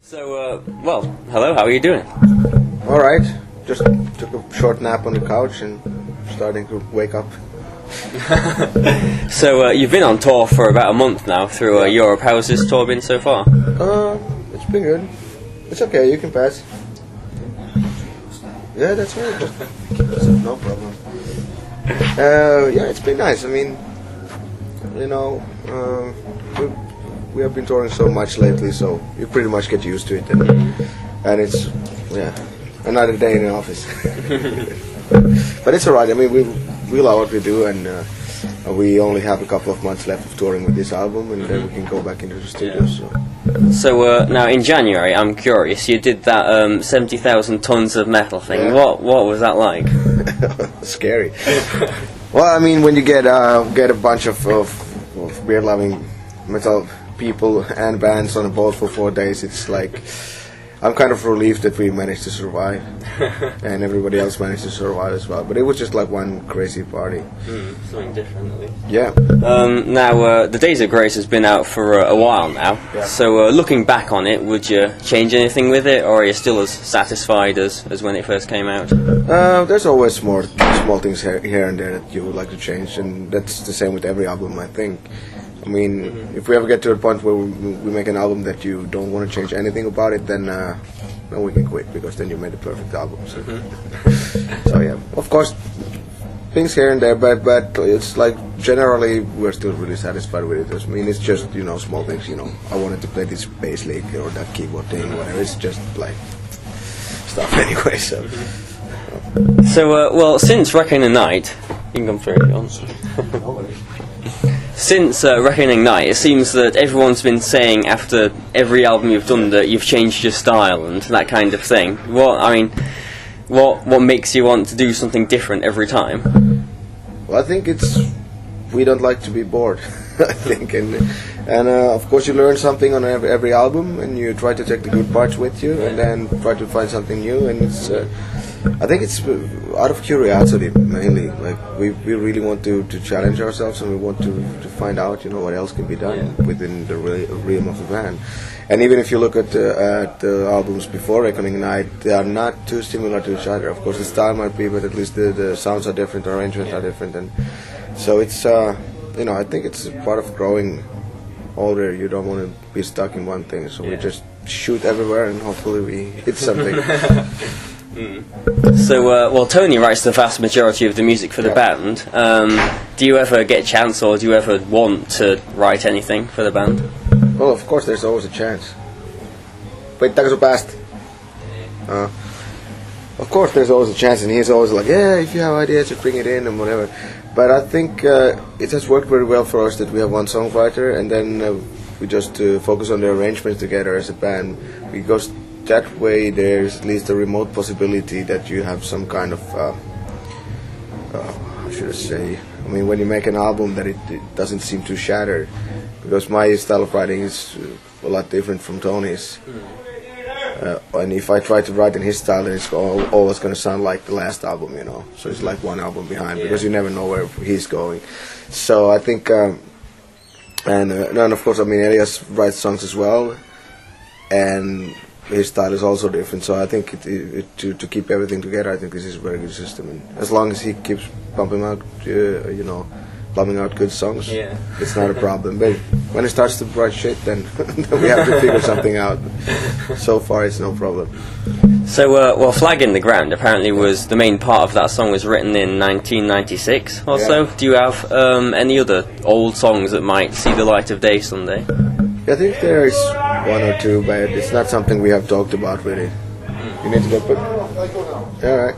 So, well, hello, how are you doing? Alright, just took a short nap on the couch and starting to wake up. So, you've been on tour for about a month now through Europe. How's this tour been so far? It's been good. It's okay, you can pass. Yeah, that's right. No problem. Yeah, it's been nice. I mean, you know, we have been touring so much lately, so you pretty much get used to it, and it's another day in the office. But it's alright. I mean, we love what we do, and we only have a couple of months left of touring with this album, and then we can go back into the studio. So now in January, I'm curious. You did that 70,000 tons of metal thing. Yeah. What was that like? Scary. Well, I mean, when you get a bunch of beer-loving metal people and bands on a boat for 4 days, it's like I'm kind of relieved that we managed to survive, and everybody else managed to survive as well. But it was just like one crazy party. Something different, at least. Yeah. Now, The Days of Grace has been out for a while now. Yeah. So, looking back on it, would you change anything with it, or are you still as satisfied as when it first came out? There's always more small things here and there that you would like to change, and that's the same with every album, I think. I mean, if we ever get to a point where we make an album that you don't want to change anything about it, then we can quit, because then you made the perfect album. So, so yeah, of course, things here and there, but it's like generally we're still really satisfied with it. I mean, it's just small things. I wanted to play this bass lick or that keyboard thing, whatever. It's just like stuff anyway. So. Well, since Reckoning Night, you can come through. Since Reckoning Night, it seems that everyone's been saying after every album you've done that you've changed your style and that kind of thing. What makes you want to do something different every time? Well, I think we don't like to be bored. I think, and of course you learn something on every album, and you try to take the good parts with you, and then try to find something new. And it's I think it's out of curiosity mainly. Like we really want to challenge ourselves, and we want to find out what else can be done within the realm of the band. And even if you look at the albums before Reckoning Night, they are not too similar to each other. Of course, the style might be, but at least the sounds are different, the arrangements are different, and so it's I think it's part of growing older. You don't want to be stuck in one thing, so we just shoot everywhere, and hopefully we hit something. So, well, Tony writes the vast majority of the music for the band. Do you ever get a chance, or do you ever want to write anything for the band? Well, of course, there's always a chance. Wait, takas past. Of course, there's always a chance, and he's always like, yeah, if you have ideas, you bring it in and whatever. But I think it has worked very well for us that we have one songwriter, and then we just focus on the arrangements together as a band, because that way there's at least a remote possibility that you have some kind of how should I say, I mean, when you make an album, that it doesn't seem too shattered, because my style of writing is a lot different from Tony's, and if I try to write in his style, then it's always going to sound like the last album, so it's like one album behind, because you never know where he's going. So I think and of course, I mean, Elias writes songs as well, and his style is also different, so I think to keep everything together, I think this is a very good system. And as long as he keeps pumping out, plumbing out good songs, it's not a problem. But when it starts to write shit, then we have to figure something out. So far, it's no problem. So, well, Flag in the Ground apparently was the main part of that song was written in 1996 or so. Do you have any other old songs that might see the light of day someday? I think there is one or two, but it's not something we have talked about really. You need to go put. Alright.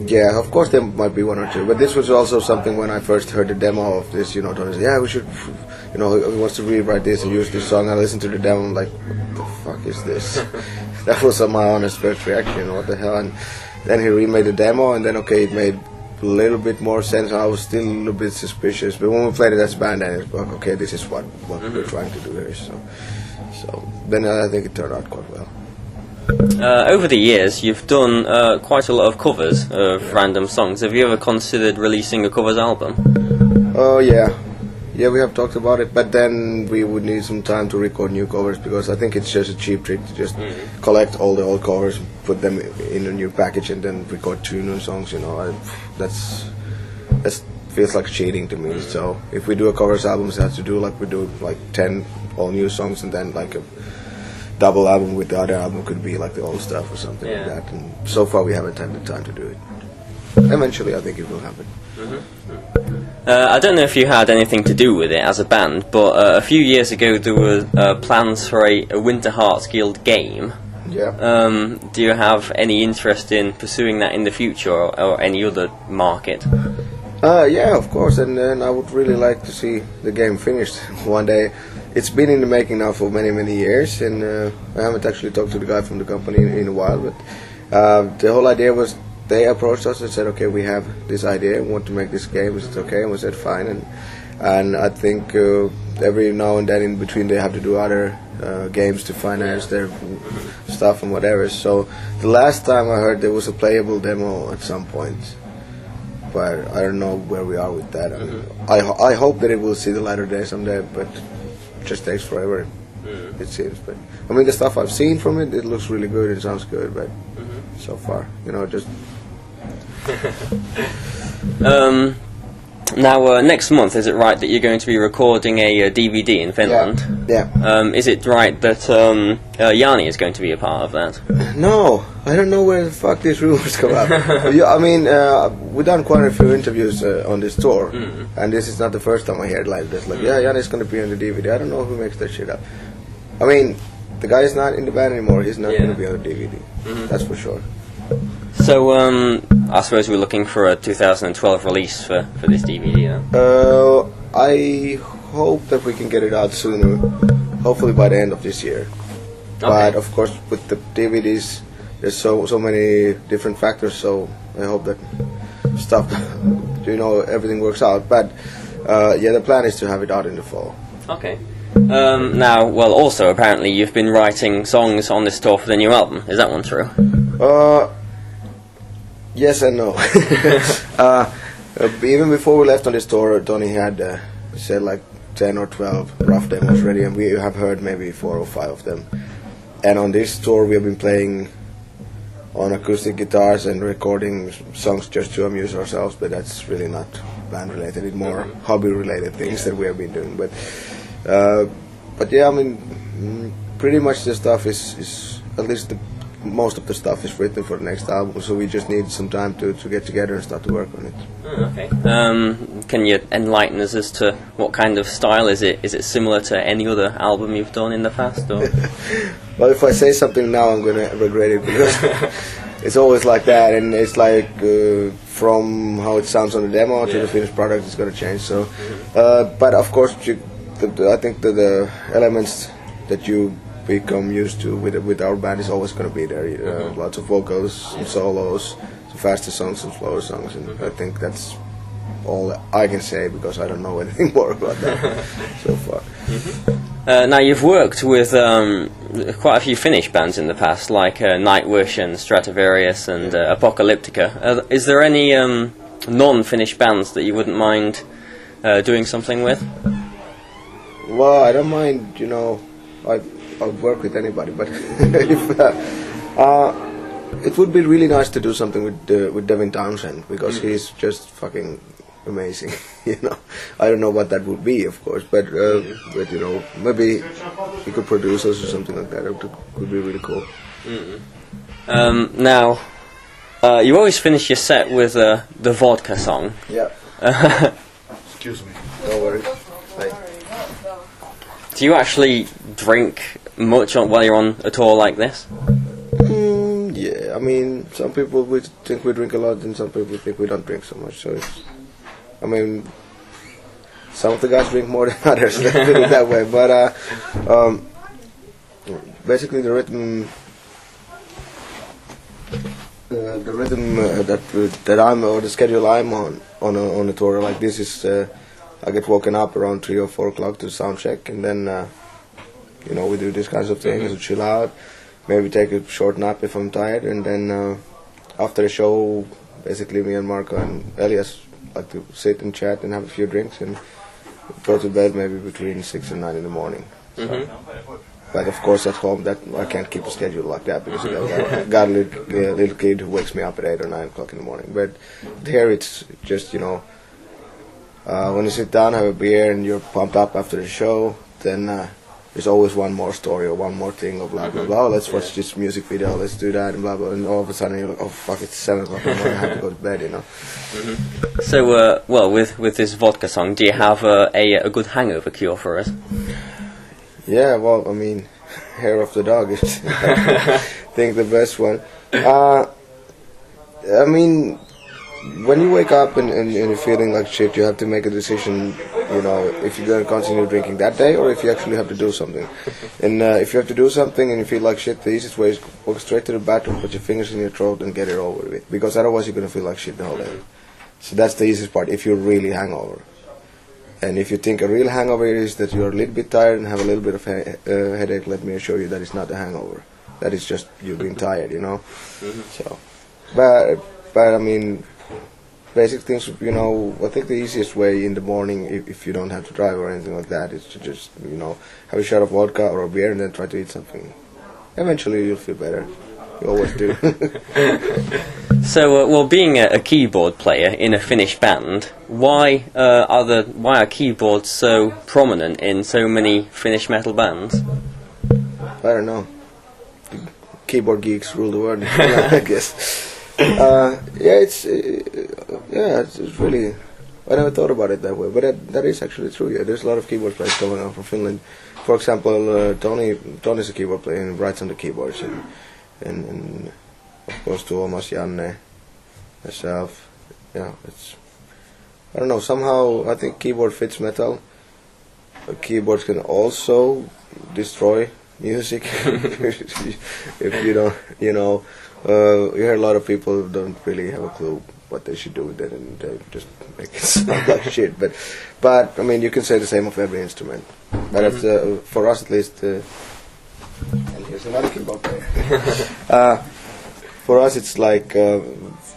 Yeah, of course there might be one or two, but this was also something when I first heard the demo of this, Tony said, yeah, we should, he wants to rewrite this and use this song. I listened to the demo, I'm like, what the fuck is this? That was my honest first reaction, what the hell? And then he remade the demo, and then it made a little bit more sense. I was still a little bit suspicious, but when we played it as a band, then it's like, okay, this is what we're trying to do here. So then I think it turned out quite well. Over the years, you've done quite a lot of covers of random songs. Have you ever considered releasing a covers album? Oh yeah, Yeah, we have talked about it, but then we would need some time to record new covers because I think it's just a cheap trick to just collect all the old covers, put them in a new package, and then record 2 new songs. You know, that's feels like cheating to me. So if we do a covers album, we have to do like we do like 10 all new songs, and then like a double album with the other album could be like the old stuff or something like that. And so far we haven't had the time to do it. Eventually, I think it will happen. I don't know if you had anything to do with it as a band, but a few years ago there were plans for a Winter Hearts Guild game. Yeah. Do you have any interest in pursuing that in the future, or any other market? Yeah, of course, and I would really like to see the game finished one day. It's been in the making now for many, many years, and I haven't actually talked to the guy from the company in a while, but the whole idea was they approached us and said, okay, we have this idea, we want to make this game, is it okay? And we said, fine, and I think every now and then in between they have to do other games to finance their stuff and whatever. So the last time I heard there was a playable demo at some point, but I don't know where we are with that. I hope that it will see the light of day someday, but it just takes forever, it seems. But I mean, the stuff I've seen from it, it looks really good, it sounds good, but so far, you know, just... Now, next month, is it right that you're going to be recording a DVD in Finland? Yeah. Is it right that Yanni is going to be a part of that? No, I don't know where the fuck these rumors come out. I mean, we've done quite a few interviews on this tour, and this is not the first time I hear it like this. Like, yeah, Yanni's going to be on the DVD. I don't know who makes that shit up. I mean, the guy is not in the band anymore. He's not going to be on the DVD. That's for sure. So, I suppose we're looking for a 2012 release for this DVD, then? I hope that we can get it out sooner, hopefully by the end of this year. Okay. But, of course, with the DVDs, there's so many different factors, so I hope that stuff, you know, everything works out. But, yeah, the plan is to have it out in the fall. Okay. Now, well, also, apparently, you've been writing songs on this tour for the new album. Is that one true? Yes and no. Even before we left on this tour, Tony had said like 10 or 12 rough demos ready, and we have heard maybe 4 or 5 of them. And on this tour we have been playing on acoustic guitars and recording songs just to amuse ourselves, but that's really not band related, it's more hobby related things that we have been doing. But yeah, I mean, pretty much the stuff is at least most of the stuff is written for the next album, so we just need some time to get together and start to work on it. Okay. Can you enlighten us as to what kind of style is it? Is it similar to any other album you've done in the past? Or? Well, if I say something now, I'm going to regret it, because it's always like that, and it's like from how it sounds on the demo to the finished product, it's going to change. So, but of course, I think that the elements that you become used to with our band is always going to be there. Lots of vocals, some solos, some faster songs, some slower songs, and I think that's all I can say, because I don't know anything more about that so far. Now, you've worked with quite a few Finnish bands in the past, like Nightwish and Stratovarius and Apocalyptica. Is there any non-Finnish bands that you wouldn't mind doing something with? Well, I don't mind, you know, I'll work with anybody, but if, it would be really nice to do something with Devin Townsend, because he's just fucking amazing. You know, I don't know what that would be, of course, but you know, maybe he could produce us or something like that. It could be really cool. Now, you always finish your set with the vodka song. Yeah. Excuse me. Don't worry. Do you actually drink much while you're on a tour like this? Yeah, I mean, some people would think we drink a lot, and some people think we don't drink so much. So, I mean, some of the guys drink more than others. Let's put it that way. But basically, the rhythm that I'm, or the schedule I'm on a tour like this is. I get woken up around 3 or 4 o'clock to sound check, and then you know, we do these kinds of things, chill out, maybe take a short nap if I'm tired, and then after the show, basically me and Marco and Elias like to sit and chat and have a few drinks, and go to bed maybe between 6 and 9 in the morning. So. But of course at home that I can't keep a schedule like that because I got a little kid who wakes me up at 8 or 9 o'clock in the morning. But here it's just, when you sit down, have a beer and you're pumped up after the show, then there's always one more story or one more thing or blah blah blah. Let's watch this music video, let's do that and blah blah. And all of a sudden you're like, oh fuck, it's 7 o'clock in the morning, I have to go to bed. So, with this vodka song, do you have a good hangover cure for us? Yeah, well, I mean, hair of the dog is, I think, the best one. I mean, when you wake up and you're feeling like shit, you have to make a decision, if you're going to continue drinking that day or if you actually have to do something. And if you have to do something and you feel like shit, the easiest way is walk straight to the bathroom, put your fingers in your throat and get it over with. Because otherwise you're going to feel like shit the whole day. So that's the easiest part, if you're really hangover. And if you think a real hangover is that you're a little bit tired and have a little bit of headache, let me assure you that it's not a hangover. That is just you being tired, So, but I mean, basic things, I think the easiest way in the morning, if you don't have to drive or anything like that, is to just, have a shot of vodka or a beer and then try to eat something. Eventually you'll feel better. You always do. So, being a keyboard player in a Finnish band, why are keyboards so prominent in so many Finnish metal bands? I don't know. Keyboard geeks rule the world, I guess. It's really. I never thought about it that way, but that is actually true. Yeah, there's a lot of keyboard players coming out from Finland. For example, Tony's a keyboard player and writes on the keyboards, and of course Tuomas, Janne, myself. Yeah, I don't know. Somehow I think keyboard fits metal. Keyboards can also destroy music if you don't. You hear a lot of people who don't really have a clue what they should do with it, and they just make it sound like shit. But I mean, you can say the same of every instrument. But it's, for us at least. And here's another keyboard player. For us, it's like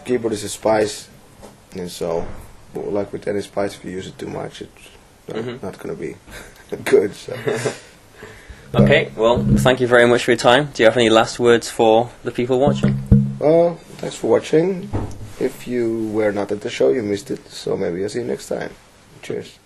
keyboard is a spice, and so, like with any spice, if you use it too much, it's not going to be good. So. Okay, well, thank you very much for your time. Do you have any last words for the people watching? Well, thanks for watching. If you were not at the show, you missed it, so maybe I'll see you next time. Cheers.